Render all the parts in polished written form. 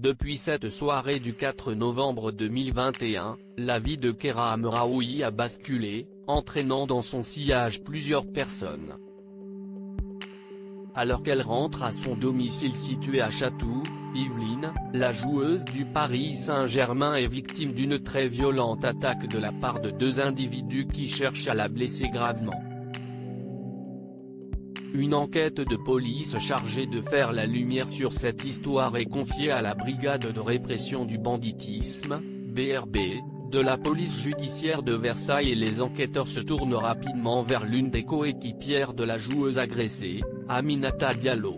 Depuis cette soirée du 4 novembre 2021, la vie de Kheira Amraoui a basculé, entraînant dans son sillage plusieurs personnes. Alors qu'elle rentre à son domicile situé à Chatou, Yvelines, la joueuse du Paris Saint-Germain est victime d'une très violente attaque de la part de deux individus qui cherchent à la blesser gravement. Une enquête de police chargée de faire la lumière sur cette histoire est confiée à la Brigade de répression du banditisme, BRB, de la police judiciaire de Versailles et les enquêteurs se tournent rapidement vers l'une des coéquipières de la joueuse agressée, Aminata Diallo.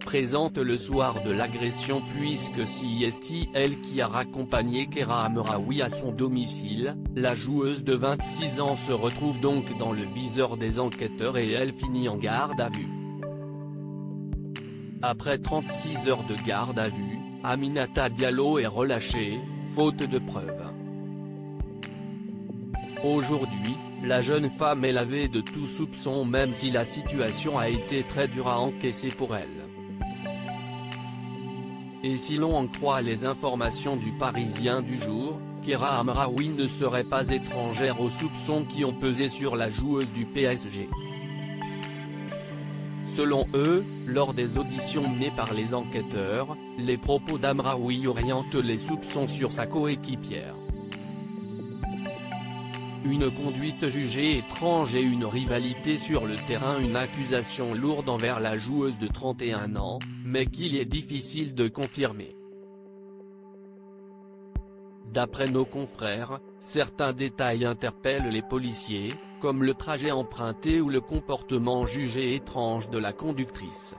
Présente le soir de l'agression puisque c'est elle qui a raccompagné Kheira Amraoui à son domicile, la joueuse de 26 ans se retrouve donc dans le viseur des enquêteurs et elle finit en garde à vue. Après 36 heures de garde à vue, Aminata Diallo est relâchée, faute de preuves. Aujourd'hui, la jeune femme est lavée de tout soupçon même si la situation a été très dure à encaisser pour elle. Et si l'on en croit les informations du Parisien du jour, Kheira Amraoui ne serait pas étrangère aux soupçons qui ont pesé sur la joueuse du PSG. Selon eux, lors des auditions menées par les enquêteurs, les propos d'Amraoui orientent les soupçons sur sa coéquipière. Une conduite jugée étrange et une rivalité sur le terrain, une accusation lourde envers la joueuse de 31 ans, mais qu'il est difficile de confirmer. D'après nos confrères, certains détails interpellent les policiers, comme le trajet emprunté ou le comportement jugé étrange de la conductrice.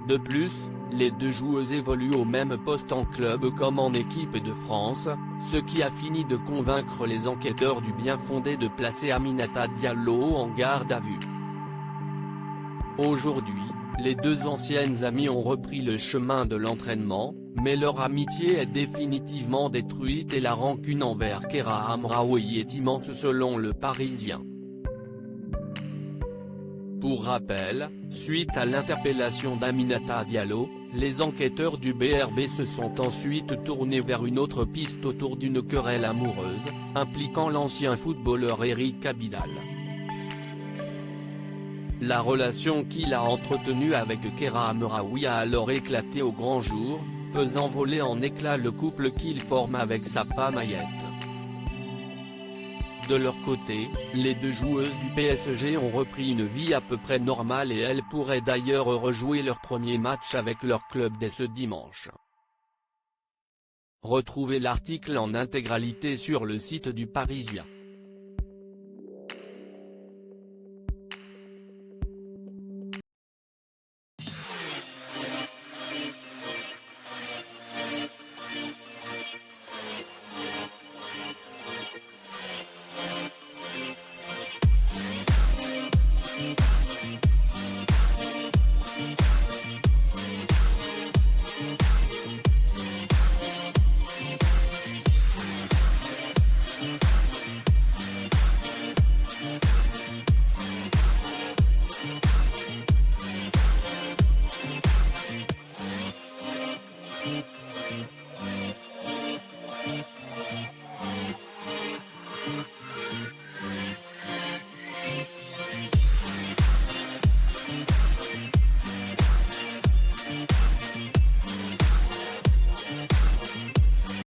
De plus, les deux joueuses évoluent au même poste en club comme en équipe de France, ce qui a fini de convaincre les enquêteurs du bien fondé de placer Aminata Diallo en garde à vue. Aujourd'hui, les deux anciennes amies ont repris le chemin de l'entraînement, mais leur amitié est définitivement détruite et la rancune envers Kheira Amraoui est immense selon le Parisien. Pour rappel, suite à l'interpellation d'Aminata Diallo, les enquêteurs du BRB se sont ensuite tournés vers une autre piste autour d'une querelle amoureuse, impliquant l'ancien footballeur Eric Abidal. La relation qu'il a entretenue avec Kheira Amraoui a alors éclaté au grand jour, faisant voler en éclats le couple qu'il forme avec sa femme Ayette. De leur côté, les deux joueuses du PSG ont repris une vie à peu près normale et elles pourraient d'ailleurs rejouer leur premier match avec leur club dès ce dimanche. Retrouvez l'article en intégralité sur le site du Parisien.